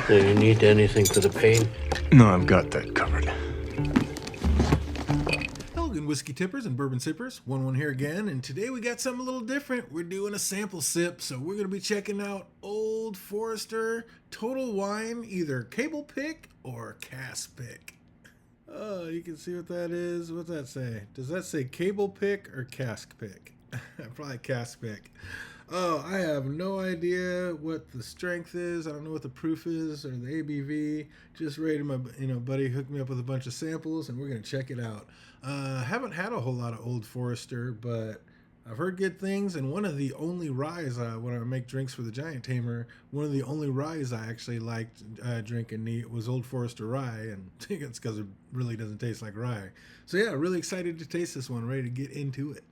Do you need anything for the pain? No, I've got that covered. Hello, good whiskey tippers and bourbon sippers. 1-1 here again, and today we got something a little different. We're doing a sample sip, so we're going to be checking out Old Forester Total Wine, either Cable Pick or Cask Pick. Oh, you can see what that is. What's that say? Does that say Cable Pick or Cask Pick? Probably Cask Pick. Oh, I have no idea what the strength is. I don't know what the proof is or the ABV. Just rated my, buddy hooked me up with a bunch of samples, and we're gonna check it out. Haven't had a whole lot of Old Forester, but I've heard good things. And one of the only ryes when I make drinks for the Giant Tamer, one of the only ryes I actually liked drinking neat was Old Forester rye, and I think it's because it really doesn't taste like rye. So yeah, really excited to taste this one. Ready to get into it.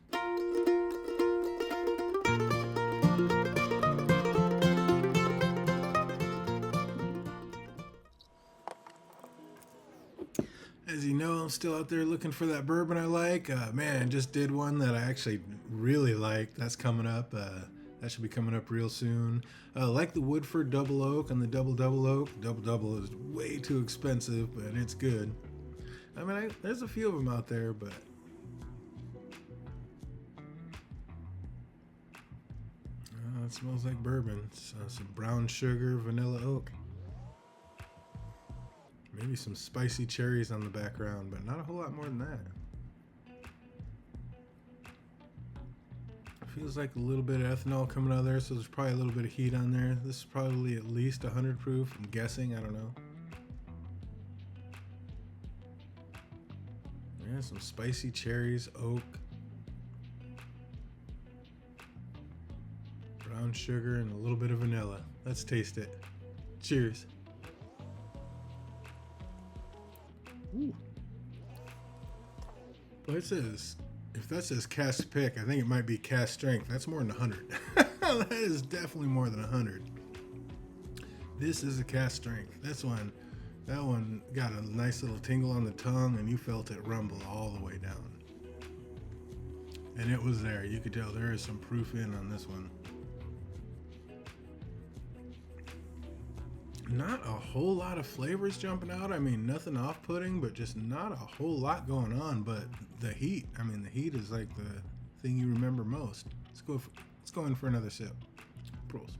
As you know, I'm still out there looking for that bourbon I like. Man, just did one that I actually really like. That's coming up. That should be coming up real soon. Like the Woodford Double Oak and the Double Oak. Double is way too expensive, but it's good. I mean, there's a few of them out there, but... it smells like bourbon. Some brown sugar, vanilla oak. Maybe some spicy cherries on the background, but not a whole lot more than that. Feels like a little bit of ethanol coming out of there, so there's probably a little bit of heat on there. This is probably at least 100 proof, I'm guessing. I don't know. Yeah, some spicy cherries, oak, brown sugar, and a little bit of vanilla. Let's taste it. Cheers. Ooh. Well, it says, if that says Cask Pick, I think it might be Cask Strength. That's more than 100. That is definitely more than 100. This is a Cask Strength. That one got a nice little tingle on the tongue, and you felt it rumble all the way down. And it was there. You could tell there is some proof in on this one. Not a whole lot of flavors jumping out. I mean, nothing off-putting, but just not a whole lot going on. But the heat, the heat is like the thing you remember most. Let's go in for another sip. Prost.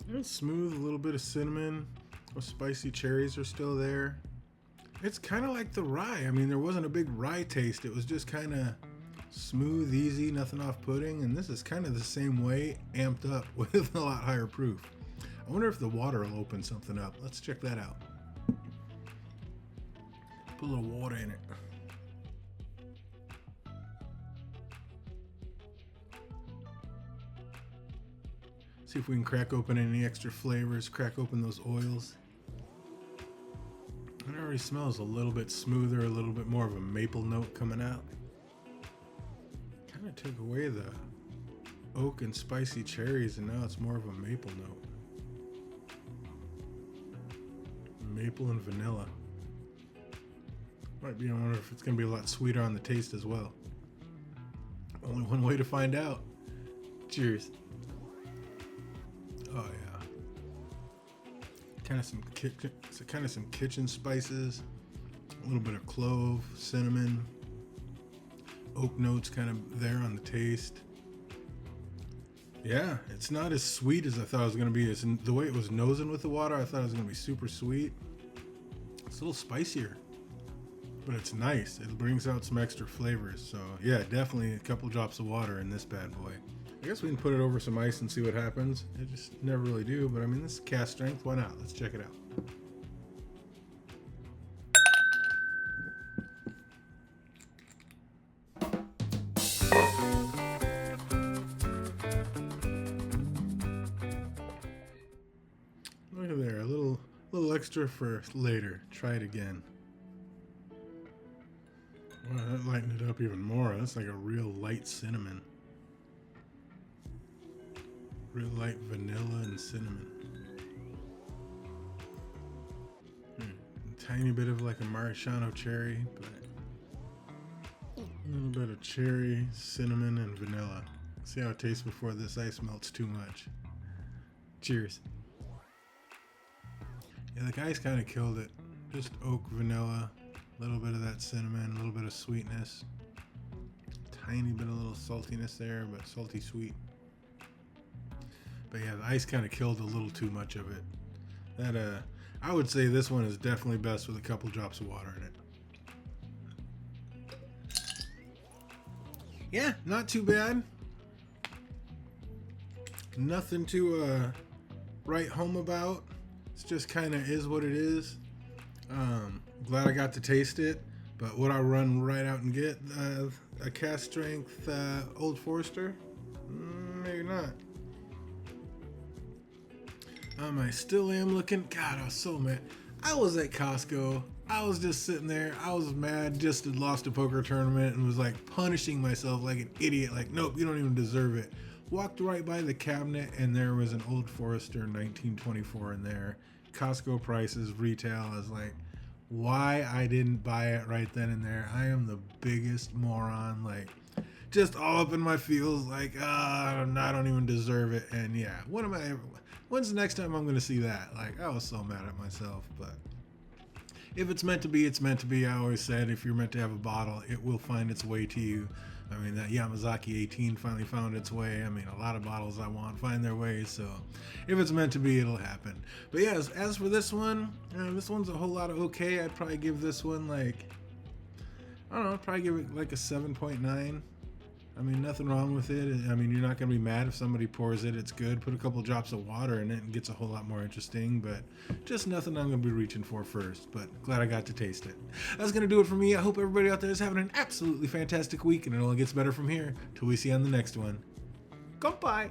It's smooth, a little bit of cinnamon. Those spicy cherries are still there. It's kind of like the rye. There wasn't a big rye taste. It was just kind of smooth, easy, nothing off-putting, and this is kind of the same way, amped up with a lot higher proof. I wonder if the water will open something up. Let's check that out. Put a little water in it. See if we can crack open any extra flavors, crack open those oils. It already smells a little bit smoother, a little bit more of a maple note coming out. Kind of took away the oak and spicy cherries, and now it's more of a maple note. Maple and vanilla. I wonder if it's going to be a lot sweeter on the taste as well. Only one way to find out. Cheers. Oh yeah. Kind of some kitchen spices. A little bit of clove, cinnamon. Oak notes kind of there on the taste. Yeah, it's not as sweet as I thought it was going to be. The way it was nosing with the water, I thought it was going to be super sweet. It's a little spicier, but it's nice. It brings out some extra flavors. So yeah, definitely a couple drops of water in this bad boy. I guess we can put it over some ice and see what happens. I just never really do, but this is Cask Strength. Why not? Let's check it out. Look at there, a little extra for later. Try it again. Wow, that lightened it up even more. That's like a real light cinnamon. Real light vanilla and cinnamon. A tiny bit of like a maraschino cherry, but a little bit of cherry, cinnamon, and vanilla. See how it tastes before this ice melts too much. Cheers. Yeah, the ice kind of killed it. Just oak, vanilla, a little bit of that cinnamon, a little bit of sweetness. Tiny bit of little saltiness there, but salty sweet. But yeah, the ice kind of killed a little too much of it. That I would say this one is definitely best with a couple drops of water in it. Yeah, not too bad. Nothing to write home about. It's just kind of is what it is. Glad I got to taste it. But would I run right out and get a cask strength Old Forester? Maybe not. I still am looking. God, I was so mad. I was at Costco. I was just sitting there. I was mad. Just had lost a poker tournament and was like punishing myself like an idiot. Like, nope, you don't even deserve it. Walked right by the cabinet and there was an Old Forester 1924 in there. Costco prices, retail. I was like, why I didn't buy it right then and there. I am the biggest moron. Like, just all up in my feels. Like, I don't even deserve it. And yeah, when's the next time I'm going to see that? Like, I was so mad at myself. But if it's meant to be, it's meant to be. I always said, if you're meant to have a bottle, it will find its way to you. I mean, that Yamazaki 18 finally found its way. I mean, a lot of bottles I want find their way. So if it's meant to be, it'll happen. But yeah, as for this one, this one's a whole lot of okay. I'd probably give this one like, I don't know, I'd probably give it like a 7.9. I mean, nothing wrong with it. I mean, you're not going to be mad if somebody pours it. It's good. Put a couple drops of water in it and it gets a whole lot more interesting, but just nothing I'm going to be reaching for first, but glad I got to taste it. That's going to do it for me. I hope everybody out there is having an absolutely fantastic week, and it only gets better from here till we see you on the next one. Goodbye.